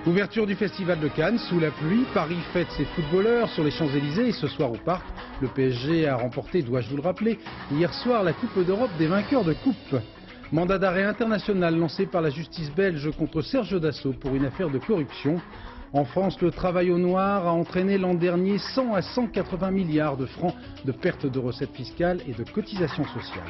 Ouverture du Festival de Cannes sous la pluie, Paris fête ses footballeurs sur les Champs-Élysées et ce soir au Parc, le PSG a remporté, dois-je vous le rappeler, hier soir la Coupe d'Europe des vainqueurs de coupe. Mandat d'arrêt international lancé par la justice belge contre Serge Dassault pour une affaire de corruption. En France, le travail au noir a entraîné l'an dernier 100 à 180 milliards de francs de pertes de recettes fiscales et de cotisations sociales.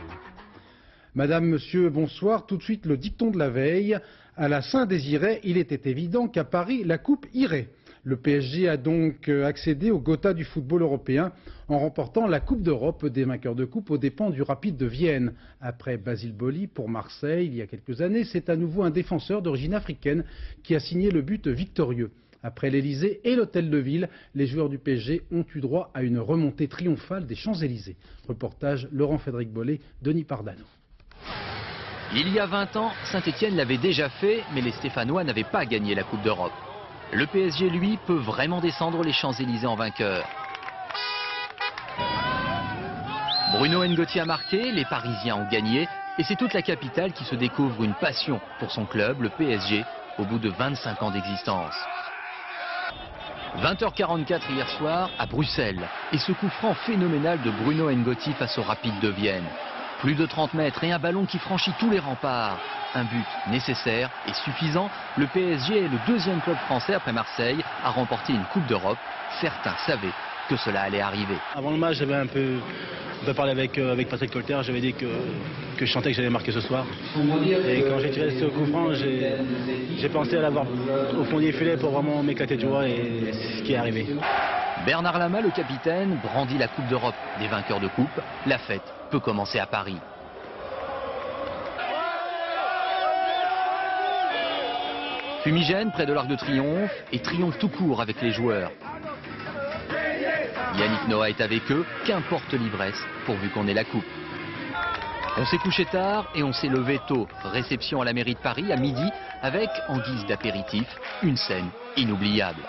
Madame, monsieur, bonsoir. Tout de suite, le dicton de la veille. À la Saint-Désiré, il était évident qu'à Paris, la coupe irait. Le PSG a donc accédé au Gotha du football européen en remportant la Coupe d'Europe des vainqueurs de coupe aux dépens du Rapide de Vienne. Après Basile Boli pour Marseille, il y a quelques années, c'est à nouveau un défenseur d'origine africaine qui a signé le but victorieux. Après l'Elysée et l'Hôtel de Ville, les joueurs du PSG ont eu droit à une remontée triomphale des Champs-Élysées. Reportage Laurent-Frédéric Bollet, Denis Pardano. Il y a 20 ans, Saint-Etienne l'avait déjà fait, mais les Stéphanois n'avaient pas gagné la Coupe d'Europe. Le PSG, lui, peut vraiment descendre les Champs-Élysées en vainqueur. Bruno N'Goti a marqué, les Parisiens ont gagné, et c'est toute la capitale qui se découvre une passion pour son club, le PSG, au bout de 25 ans d'existence. 20h44 hier soir à Bruxelles, et ce coup franc phénoménal de Bruno N'Goti face au Rapide de Vienne. Plus de 30 mètres et un ballon qui franchit tous les remparts. Un but nécessaire et suffisant. Le PSG est le deuxième club français après Marseille à remporter une Coupe d'Europe. Certains savaient que cela allait arriver. Avant le match, j'avais un peu parlé avec Patrick Colter. J'avais dit que je sentais que j'allais marquer ce soir. Et quand j'ai tiré ce coup franc, j'ai pensé à l'avoir au fond des filets pour vraiment m'éclater du doigt et c'est ce qui est arrivé. Bernard Lama, le capitaine, brandit la Coupe d'Europe des vainqueurs de coupe. La fête peut commencer à Paris. Fumigène près de l'Arc de Triomphe et triomphe tout court avec les joueurs. Yannick Noah est avec eux, qu'importe l'ivresse, pourvu qu'on ait la coupe. On s'est couché tard et on s'est levé tôt. Réception à la mairie de Paris à midi avec, en guise d'apéritif, une scène inoubliable.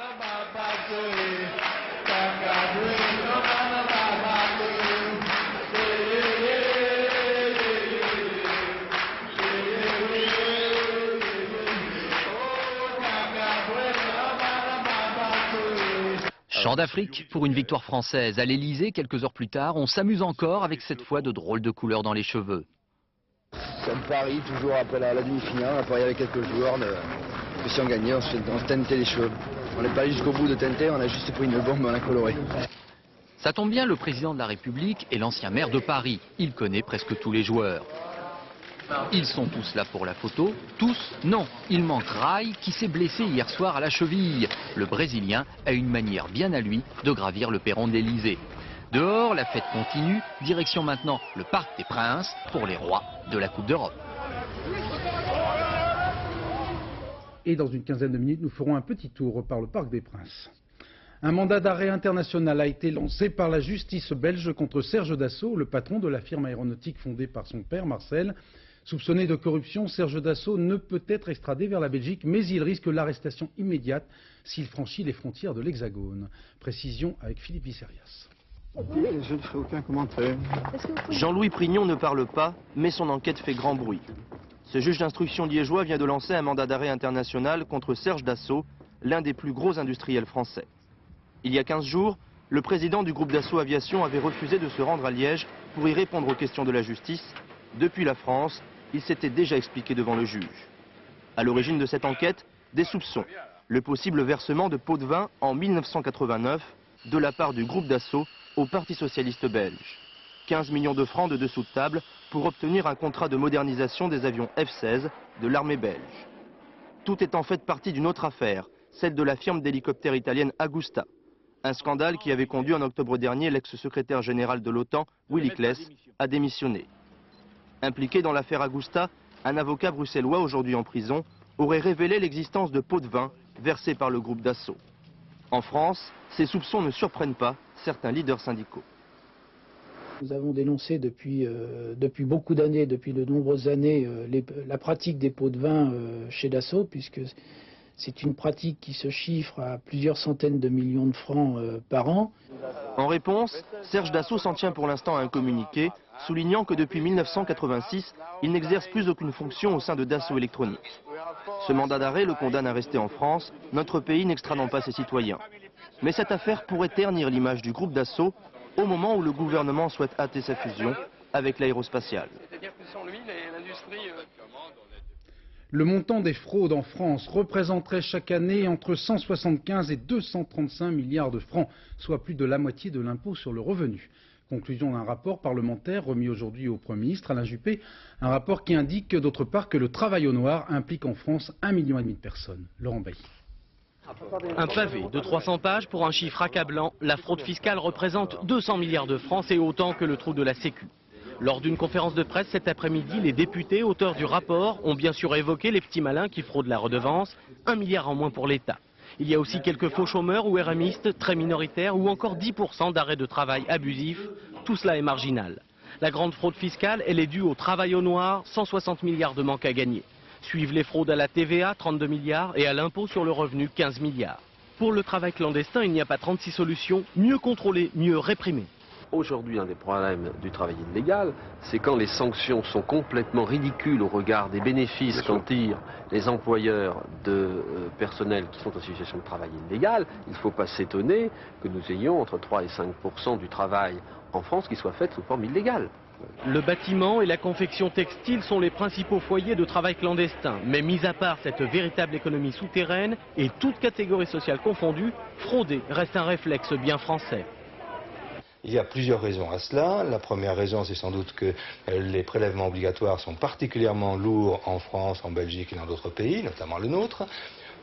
Chant d'Afrique pour une victoire française. À l'Elysée, quelques heures plus tard, on s'amuse encore avec cette fois de drôles de couleurs dans les cheveux. Comme Paris, toujours après la demi-finale, on a parié avec quelques joueurs, que si on gagnait, on se teintait les cheveux. On n'est pas allé jusqu'au bout de teinter, on a juste pris une bombe, on a coloré. Ça tombe bien, le président de la République est l'ancien maire de Paris. Il connaît presque tous les joueurs. Ils sont tous là pour la photo. Tous, non. Il manque Rai qui s'est blessé hier soir à la cheville. Le Brésilien a une manière bien à lui de gravir le perron de l'Elysée. Dehors, la fête continue. Direction maintenant le Parc des Princes pour les rois de la Coupe d'Europe. Et dans une quinzaine de minutes, nous ferons un petit tour par le Parc des Princes. Un mandat d'arrêt international a été lancé par la justice belge contre Serge Dassault, le patron de la firme aéronautique fondée par son père, Marcel. Soupçonné de corruption, Serge Dassault ne peut être extradé vers la Belgique, mais il risque l'arrestation immédiate s'il franchit les frontières de l'Hexagone. Précision avec Philippe Isserias. Je ne ferai aucun commentaire. Jean-Louis Prignon ne parle pas, mais son enquête fait grand bruit. Ce juge d'instruction liégeois vient de lancer un mandat d'arrêt international contre Serge Dassault, l'un des plus gros industriels français. Il y a 15 jours, le président du groupe Dassault Aviation avait refusé de se rendre à Liège pour y répondre aux questions de la justice. Depuis la France, il s'était déjà expliqué devant le juge. À l'origine de cette enquête, des soupçons. Le possible versement de pots de vin en 1989 de la part du groupe Dassault au Parti socialiste belge. 15 millions de francs de dessous de table pour obtenir un contrat de modernisation des avions F-16 de l'armée belge. Tout est en fait partie d'une autre affaire, celle de la firme d'hélicoptères italienne Agusta. Un scandale qui avait conduit en octobre dernier l'ex-secrétaire général de l'OTAN, Willy Claes, à démissionner. Impliqué dans l'affaire Agusta, un avocat bruxellois aujourd'hui en prison aurait révélé l'existence de pots de vin versés par le groupe Dassault. En France, ces soupçons ne surprennent pas certains leaders syndicaux. Nous avons dénoncé depuis beaucoup d'années, depuis de nombreuses années, la pratique des pots de vin chez Dassault, puisque c'est une pratique qui se chiffre à plusieurs centaines de millions de francs par an. En réponse, Serge Dassault s'en tient pour l'instant à un communiqué, soulignant que depuis 1986, il n'exerce plus aucune fonction au sein de Dassault Électronique. Ce mandat d'arrêt le condamne à rester en France, notre pays n'extradant pas ses citoyens. Mais cette affaire pourrait ternir l'image du groupe Dassault au moment où le gouvernement souhaite hâter sa fusion avec l'aérospatiale. Le montant des fraudes en France représenterait chaque année entre 175 et 235 milliards de francs, soit plus de la moitié de l'impôt sur le revenu. Conclusion d'un rapport parlementaire remis aujourd'hui au Premier ministre Alain Juppé, un rapport qui indique d'autre part que le travail au noir implique en France 1,5 million de personnes. Laurent Bailly. Un pavé de 300 pages pour un chiffre accablant. La fraude fiscale représente 200 milliards de francs, c'est autant que le trou de la Sécu. Lors d'une conférence de presse cet après-midi, les députés, auteurs du rapport, ont bien sûr évoqué les petits malins qui fraudent la redevance, 1 milliard en moins pour l'État. Il y a aussi quelques faux chômeurs ou RMistes, très minoritaires, ou encore 10% d'arrêts de travail abusifs. Tout cela est marginal. La grande fraude fiscale, elle est due au travail au noir, 160 milliards de manque à gagner. Suivent les fraudes à la TVA, 32 milliards, et à l'impôt sur le revenu, 15 milliards. Pour le travail clandestin, il n'y a pas 36 solutions. Mieux contrôler, mieux réprimer. Aujourd'hui, un des problèmes du travail illégal, c'est quand les sanctions sont complètement ridicules au regard des bénéfices qu'en tirent les employeurs de personnel qui sont en situation de travail illégal. Il ne faut pas s'étonner que nous ayons entre 3 et 5% du travail en France qui soit fait sous forme illégale. Le bâtiment et la confection textile sont les principaux foyers de travail clandestin. Mais mis à part cette véritable économie souterraine, et toutes catégories sociales confondues, frauder reste un réflexe bien français. Il y a plusieurs raisons à cela. La première raison, c'est sans doute que les prélèvements obligatoires sont particulièrement lourds en France, en Belgique et dans d'autres pays, notamment le nôtre,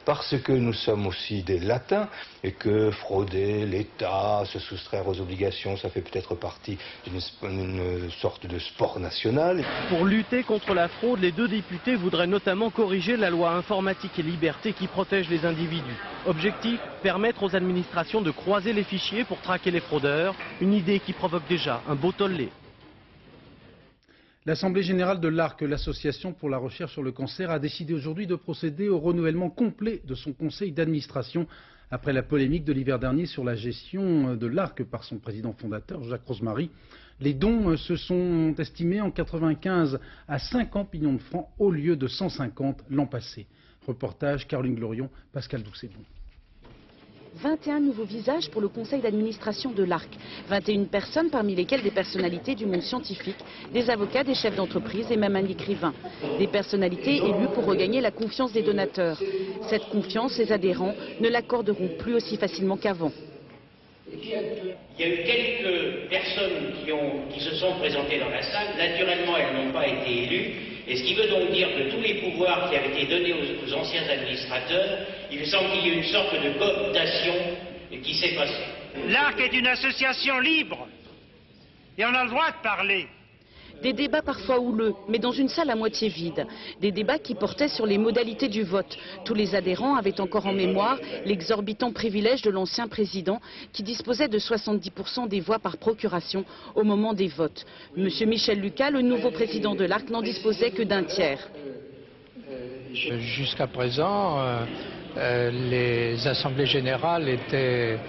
parce que nous sommes aussi des latins et que frauder l'État, se soustraire aux obligations, ça fait peut-être partie d'une sorte de sport national. Pour lutter contre la fraude, les deux députés voudraient notamment corriger la loi informatique et liberté qui protège les individus. Objectif, permettre aux administrations de croiser les fichiers pour traquer les fraudeurs, une idée qui provoque déjà un beau tollé. L'Assemblée générale de l'ARC, l'association pour la recherche sur le cancer, a décidé aujourd'hui de procéder au renouvellement complet de son conseil d'administration après la polémique de l'hiver dernier sur la gestion de l'ARC par son président fondateur, Jacques Rosemary. Les dons se sont estimés en 95 à 50 millions de francs au lieu de 150 l'an passé. Reportage Caroline Glorion, Pascal Doucet-Bon. 21 nouveaux visages pour le conseil d'administration de l'ARC. 21 personnes, parmi lesquelles des personnalités du monde scientifique, des avocats, des chefs d'entreprise et même un écrivain. Des personnalités élues pour regagner la confiance des donateurs. Cette confiance, les adhérents ne l'accorderont plus aussi facilement qu'avant. Il y a eu quelques personnes qui se sont présentées dans la salle. Naturellement, elles n'ont pas été élues. Et ce qui veut donc dire que tous les pouvoirs qui avaient été donnés aux anciens administrateurs, il me semble qu'il y a eu une sorte de cooptation qui s'est passée. L'ARC est une association libre et on a le droit de parler. Des débats parfois houleux, mais dans une salle à moitié vide. Des débats qui portaient sur les modalités du vote. Tous les adhérents avaient encore en mémoire l'exorbitant privilège de l'ancien président qui disposait de 70% des voix par procuration au moment des votes. Monsieur Michel Lucas, le nouveau président de l'ARC, n'en disposait que d'un tiers. Jusqu'à présent, les assemblées générales étaient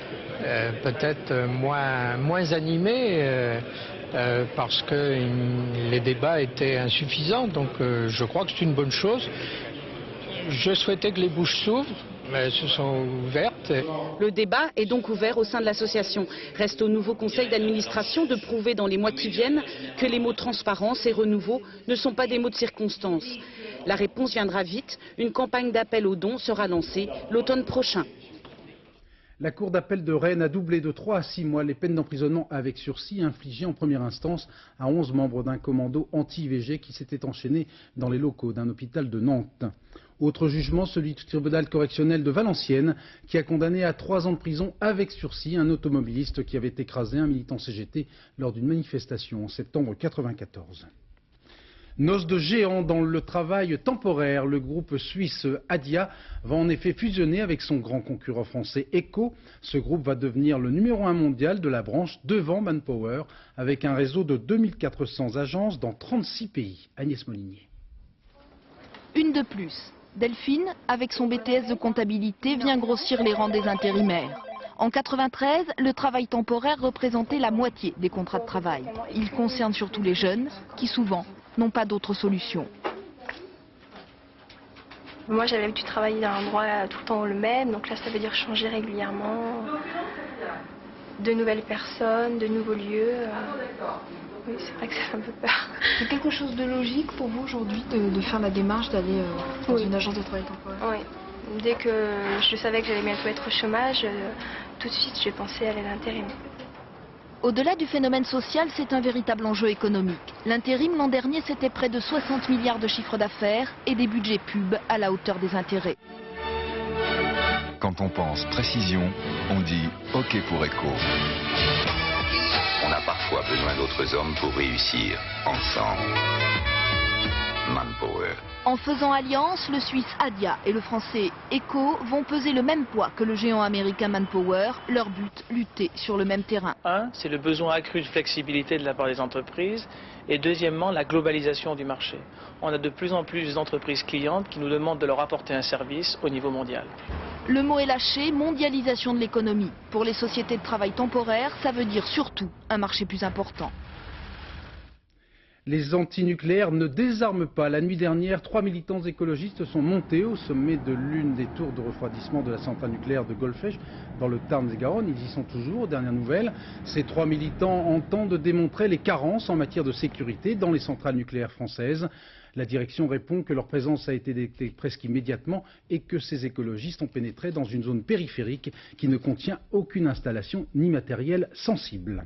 peut-être moins animées. Parce que les débats étaient insuffisants, donc je crois que c'est une bonne chose. Je souhaitais que les bouches s'ouvrent, mais elles se sont ouvertes. Le débat est donc ouvert au sein de l'association. Reste au nouveau conseil d'administration de prouver dans les mois qui viennent que les mots transparence et renouveau ne sont pas des mots de circonstance. La réponse viendra vite. Une campagne d'appel aux dons sera lancée l'automne prochain. La Cour d'appel de Rennes a doublé de 3 à 6 mois les peines d'emprisonnement avec sursis infligées en première instance à 11 membres d'un commando anti-IVG qui s'était enchaîné dans les locaux d'un hôpital de Nantes. Autre jugement, celui du tribunal correctionnel de Valenciennes qui a condamné à 3 ans de prison avec sursis un automobiliste qui avait écrasé un militant CGT lors d'une manifestation en septembre 1994. Noce de géant dans le travail temporaire, le groupe suisse Adia va en effet fusionner avec son grand concurrent français ECO. Ce groupe va devenir le numéro 1 mondial de la branche devant Manpower avec un réseau de 2400 agences dans 36 pays. Agnès Molinier. Une de plus. Delphine, avec son BTS de comptabilité, vient grossir les rangs des intérimaires. En 1993, le travail temporaire représentait la moitié des contrats de travail. Il concerne surtout les jeunes qui souvent n'ont pas d'autre solution. Moi, j'avais l'habitude de travailler dans un endroit tout le temps le même, donc là, ça veut dire changer régulièrement, de nouvelles personnes, de nouveaux lieux. Oui, c'est vrai que ça fait un peu peur. C'est quelque chose de logique pour vous aujourd'hui de faire la démarche d'aller dans une agence de travail temporaire? Oui. Dès que je savais que j'allais bientôt être au chômage, tout de suite, j'ai pensé à aller à l'intérim. Au-delà du phénomène social, c'est un véritable enjeu économique. L'intérim l'an dernier, c'était près de 60 milliards de chiffre d'affaires et des budgets pub à la hauteur des intérêts. Quand on pense précision, on dit OK pour Eco. On a parfois besoin d'autres hommes pour réussir. Ensemble. Manpower. En faisant alliance, le Suisse Adia et le Français Eco vont peser le même poids que le géant américain Manpower. Leur but, lutter sur le même terrain. Un, c'est le besoin accru de flexibilité de la part des entreprises. Et deuxièmement, la globalisation du marché. On a de plus en plus d'entreprises clientes qui nous demandent de leur apporter un service au niveau mondial. Le mot est lâché, mondialisation de l'économie. Pour les sociétés de travail temporaire, ça veut dire surtout un marché plus important. Les antinucléaires ne désarment pas. La nuit dernière, 3 militants écologistes sont montés au sommet de l'une des tours de refroidissement de la centrale nucléaire de Golfech, dans le Tarn-et-Garonne. Ils y sont toujours. Dernière nouvelle, ces 3 militants entendent démontrer les carences en matière de sécurité dans les centrales nucléaires françaises. La direction répond que leur présence a été détectée presque immédiatement et que ces écologistes ont pénétré dans une zone périphérique qui ne contient aucune installation ni matériel sensible.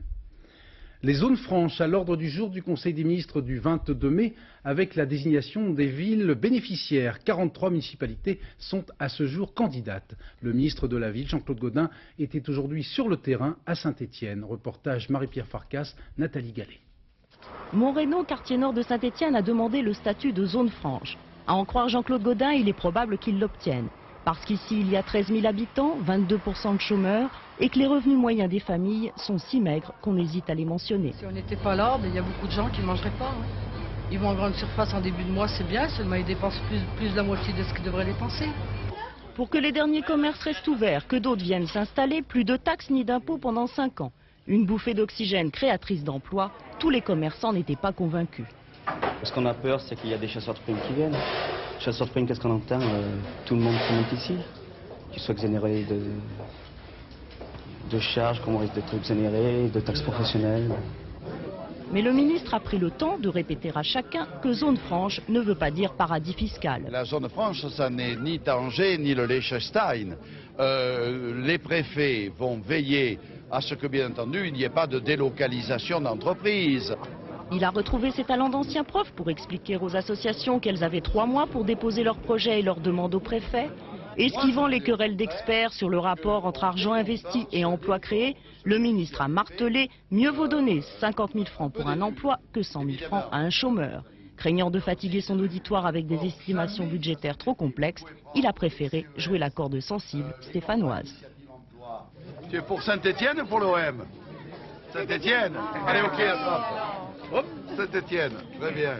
Les zones franches à l'ordre du jour du Conseil des ministres du 22 mai avec la désignation des villes bénéficiaires. 43 municipalités sont à ce jour candidates. Le ministre de la Ville, Jean-Claude Gaudin, était aujourd'hui sur le terrain à Saint-Étienne. Reportage Marie-Pierre Farkas, Nathalie Gallet. Montrénaud, quartier nord de Saint-Étienne, a demandé le statut de zone franche. À en croire Jean-Claude Gaudin, il est probable qu'il l'obtienne. Parce qu'ici, il y a 13 000 habitants, 22% de chômeurs, et que les revenus moyens des familles sont si maigres qu'on hésite à les mentionner. Si on n'était pas là, il y a beaucoup de gens qui ne mangeraient pas. Ils vont en grande surface en début de mois, c'est bien, seulement ils dépensent plus de la moitié de ce qu'ils devraient dépenser. Pour que les derniers commerces restent ouverts, que d'autres viennent s'installer, plus de taxes ni d'impôts pendant 5 ans. Une bouffée d'oxygène créatrice d'emplois, tous les commerçants n'étaient pas convaincus. Ce qu'on a peur, c'est qu'il y a des chasseurs de primes qui viennent. Chasseurs de primes, qu'est-ce qu'on entend? Tout le monde qui monte ici, qu'ils soient exonérés de charges, qu'on risque d'être exonérés, de taxes professionnelles. Mais le ministre a pris le temps de répéter à chacun que zone franche ne veut pas dire paradis fiscal. La zone franche, ça n'est ni Tanger ni le Liechtenstein. Les préfets vont veiller à ce que, bien entendu, il n'y ait pas de délocalisation d'entreprises. Il a retrouvé ses talents d'ancien prof pour expliquer aux associations qu'elles avaient 3 mois pour déposer leurs projets et leurs demandes au préfet. Esquivant les querelles d'experts sur le rapport entre argent investi et emploi créé, le ministre a martelé « Mieux vaut donner 50 000 francs pour un emploi que 100 000 francs à un chômeur ». Craignant de fatiguer son auditoire avec des estimations budgétaires trop complexes, il a préféré jouer la corde sensible stéphanoise. Tu es pour Saint-Étienne ou pour l'OM? Saint-Étienne. Allez, ok, hop, Saint-Étienne, très bien.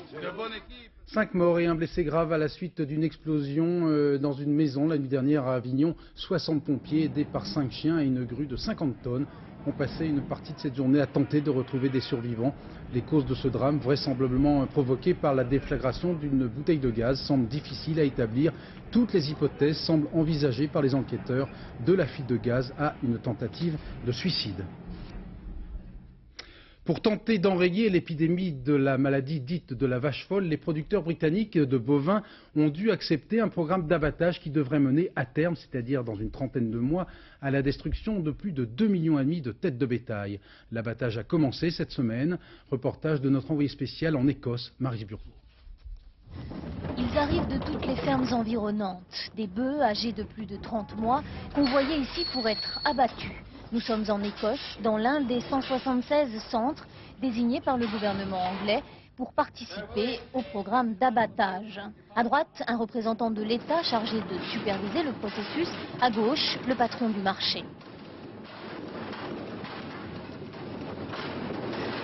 C'est une bonne équipe. 5 morts et un blessé grave à la suite d'une explosion dans une maison la nuit dernière à Avignon. 60 pompiers aidés par 5 chiens et une grue de 50 tonnes ont passé une partie de cette journée à tenter de retrouver des survivants. Les causes de ce drame, vraisemblablement provoquées par la déflagration d'une bouteille de gaz, semblent difficiles à établir. Toutes les hypothèses semblent envisagées par les enquêteurs, de la fuite de gaz à une tentative de suicide. Pour tenter d'enrayer l'épidémie de la maladie dite de la vache folle, les producteurs britanniques de bovins ont dû accepter un programme d'abattage qui devrait mener à terme, c'est-à-dire dans une trentaine de mois, à la destruction de plus de 2,5 millions de têtes de bétail. L'abattage a commencé cette semaine. Reportage de notre envoyé spécial en Écosse, Marie Burgot. Ils arrivent de toutes les fermes environnantes. Des bœufs âgés de plus de 30 mois convoyés ici pour être abattus. Nous sommes en Écosse, dans l'un des 176 centres désignés par le gouvernement anglais pour participer au programme d'abattage. À droite, un représentant de l'État chargé de superviser le processus. À gauche, le patron du marché.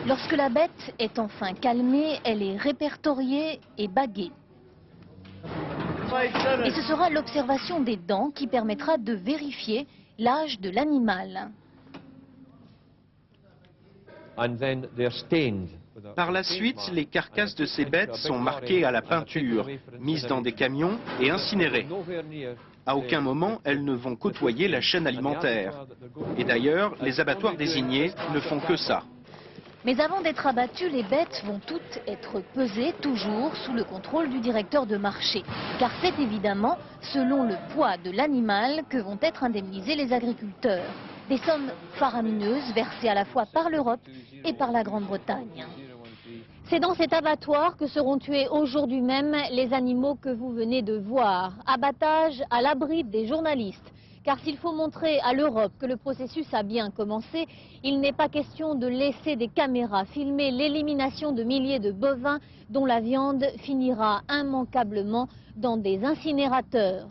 Lorsque la bête est enfin calmée, elle est répertoriée et baguée. Et ce sera l'observation des dents qui permettra de vérifier l'âge de l'animal. And then they're stained Par la suite, les carcasses de ces bêtes sont marquées à la peinture, mises dans des camions et incinérées. À aucun moment, elles ne vont côtoyer la chaîne alimentaire. Et d'ailleurs, les abattoirs désignés ne font que ça. Mais avant d'être abattues, les bêtes vont toutes être pesées, toujours sous le contrôle du directeur de marché. Car c'est évidemment selon le poids de l'animal que vont être indemnisés les agriculteurs. Des sommes faramineuses versées à la fois par l'Europe et par la Grande-Bretagne. C'est dans cet abattoir que seront tués aujourd'hui même les animaux que vous venez de voir. Abattage à l'abri des journalistes. Car s'il faut montrer à l'Europe que le processus a bien commencé, il n'est pas question de laisser des caméras filmer l'élimination de milliers de bovins dont la viande finira immanquablement dans des incinérateurs.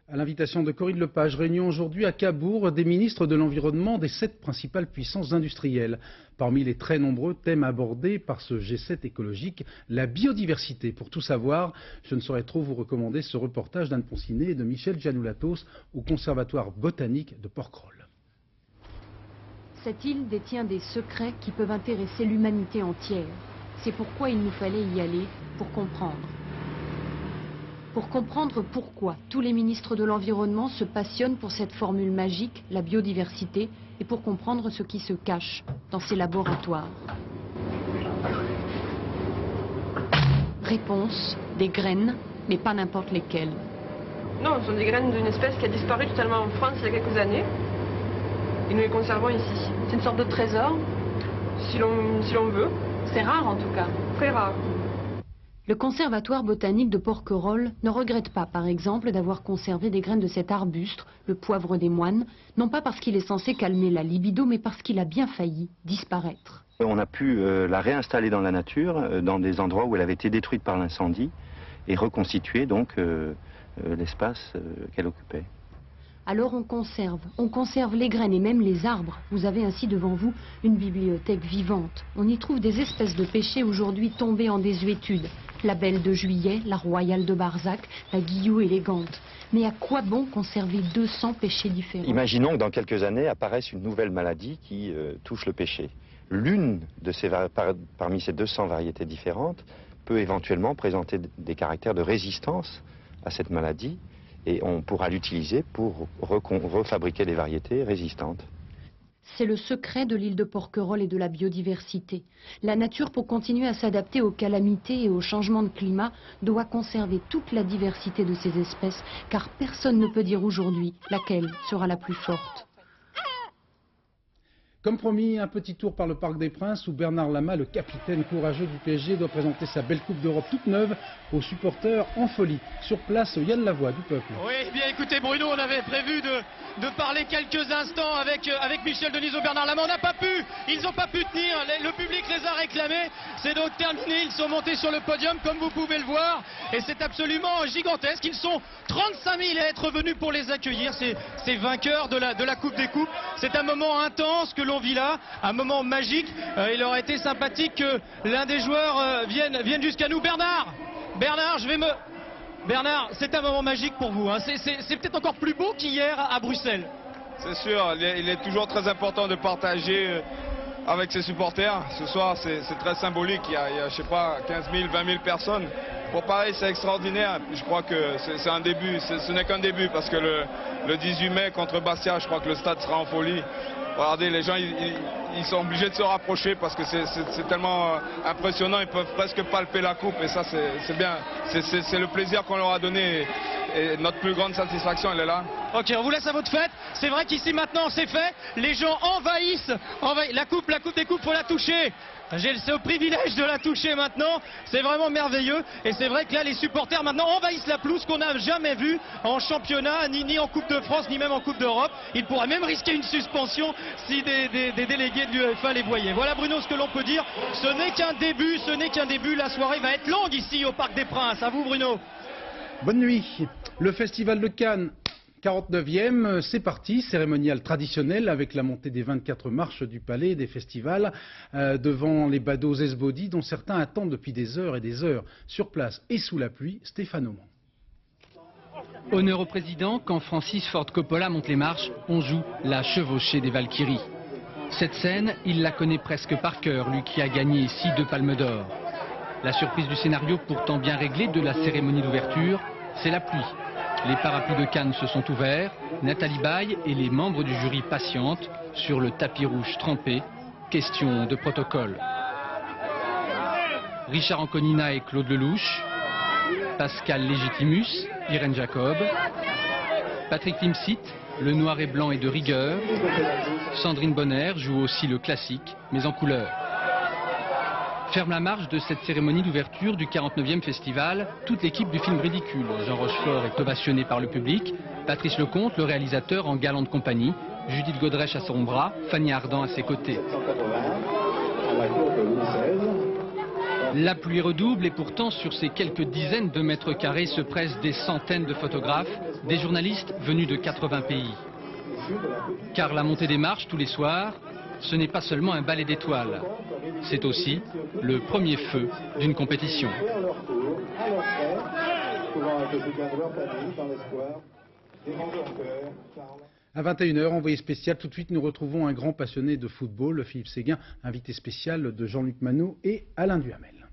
À l'invitation de Corinne Lepage, réunion aujourd'hui à Cabourg des ministres de l'Environnement des 7 principales puissances industrielles. Parmi les très nombreux thèmes abordés par ce G7 écologique, la biodiversité. Pour tout savoir, je ne saurais trop vous recommander ce reportage d'Anne Poncinet et de Michel Gianoulatos au Conservatoire botanique de Porquerolles. Cette île détient des secrets qui peuvent intéresser l'humanité entière. C'est pourquoi il nous fallait y aller pour comprendre. Pour comprendre pourquoi tous les ministres de l'Environnement se passionnent pour cette formule magique, la biodiversité, et pour comprendre ce qui se cache dans ces laboratoires. Réponse, des graines, mais pas n'importe lesquelles. Non, ce sont des graines d'une espèce qui a disparu totalement en France il y a quelques années. Et nous les conservons ici. C'est une sorte de trésor, si l'on veut. C'est rare en tout cas, très rare. Le Conservatoire botanique de Porquerolles ne regrette pas, par exemple, d'avoir conservé des graines de cet arbuste, le poivre des moines, non pas parce qu'il est censé calmer la libido, mais parce qu'il a bien failli disparaître. On a pu la réinstaller dans la nature, dans des endroits où elle avait été détruite par l'incendie, et reconstituer donc l'espace qu'elle occupait. Alors on conserve les graines et même les arbres. Vous avez ainsi devant vous une bibliothèque vivante. On y trouve des espèces de pêchers aujourd'hui tombées en désuétude. La belle de juillet, la royale de Barzac, la guillou élégante. Mais à quoi bon conserver 200 pêchers différents? Imaginons que dans quelques années apparaisse une nouvelle maladie qui touche le pêcher. L'une de parmi ces 200 variétés différentes peut éventuellement présenter des caractères de résistance à cette maladie. Et on pourra l'utiliser pour refabriquer des variétés résistantes. C'est le secret de l'île de Porquerolles et de la biodiversité. La nature, pour continuer à s'adapter aux calamités et aux changements de climat, doit conserver toute la diversité de ces espèces, car personne ne peut dire aujourd'hui laquelle sera la plus forte. Comme promis, un petit tour par le Parc des Princes où Bernard Lama, le capitaine courageux du PSG, doit présenter sa belle Coupe d'Europe toute neuve aux supporters en folie. Sur place, Yann Lavoie du Peuple. Oui, bien écoutez Bruno, on avait prévu de parler quelques instants avec Michel Denisot, Bernard Lama. On n'a pas pu, ils n'ont pas pu tenir, le public les a réclamés. C'est donc terminé, ils sont montés sur le podium comme vous pouvez le voir. Et c'est absolument gigantesque. Ils sont 35 000 à être venus pour les accueillir, ces vainqueurs de la Coupe des Coupes. C'est un moment intense que l'on vit là, un moment magique. Il aurait été sympathique que l'un des joueurs vienne jusqu'à nous. Bernard, Bernard, c'est un moment magique pour vous, hein. C'est peut-être encore plus beau qu'hier à Bruxelles. C'est sûr, il est toujours très important de partager avec ses supporters. Ce soir, c'est très symbolique. Il y a, je sais pas, 15 000, 20 000 personnes. Pour Paris, c'est extraordinaire. Je crois que c'est un début. Ce n'est qu'un début parce que le 18 mai contre Bastia, je crois que le stade sera en folie. Regardez, les gens, ils sont obligés de se rapprocher parce que c'est tellement impressionnant. Ils peuvent presque palper la coupe et ça, c'est bien. C'est le plaisir qu'on leur a donné et notre plus grande satisfaction, elle est là. Ok, on vous laisse à votre fête. C'est vrai qu'ici maintenant, c'est fait. Les gens envahissent la coupe des coupes, faut la toucher. J'ai ce privilège de la toucher maintenant, c'est vraiment merveilleux. Et c'est vrai que là, les supporters maintenant envahissent la pelouse qu'on n'a jamais vue en championnat, ni en Coupe de France, ni même en Coupe d'Europe. Ils pourraient même risquer une suspension si des délégués de l'UEFA les voyaient. Voilà Bruno ce que l'on peut dire. Ce n'est qu'un début, La soirée va être longue ici au Parc des Princes. À vous Bruno. Bonne nuit. Le Festival de Cannes. 49e, c'est parti, cérémonial traditionnel avec la montée des 24 marches du palais des festivals devant les badauds esbaudis dont certains attendent depuis des heures et des heures. Sur place et sous la pluie, Stéphane Aumont. Honneur au président, quand Francis Ford Coppola monte les marches, on joue la chevauchée des Valkyries. Cette scène, il la connaît presque par cœur, lui qui a gagné ici 2 palmes d'or. La surprise du scénario pourtant bien réglé de la cérémonie d'ouverture, c'est la pluie. Les parapluies de Cannes se sont ouverts, Nathalie Baye et les membres du jury patientent sur le tapis rouge trempé. Question de protocole. Richard Anconina et Claude Lelouch, Pascal Légitimus, Irène Jacob, Patrick Timsit, le noir et blanc est de rigueur, Sandrine Bonner joue aussi le classique, mais en couleur. Ferme la marche de cette cérémonie d'ouverture du 49e festival, toute l'équipe du film Ridicule. Jean Rochefort est ovationné par le public, Patrice Lecomte, le réalisateur, en galante compagnie, Judith Godrèche à son bras, Fanny Ardant à ses côtés. La pluie redouble et pourtant sur ces quelques dizaines de mètres carrés se pressent des centaines de photographes, des journalistes venus de 80 pays. Car la montée des marches tous les soirs, ce n'est pas seulement un ballet d'étoiles, c'est aussi le premier feu d'une compétition. À 21h, envoyé spécial, tout de suite nous retrouvons un grand passionné de football, Philippe Séguin, invité spécial de Jean-Luc Manot et Alain Duhamel.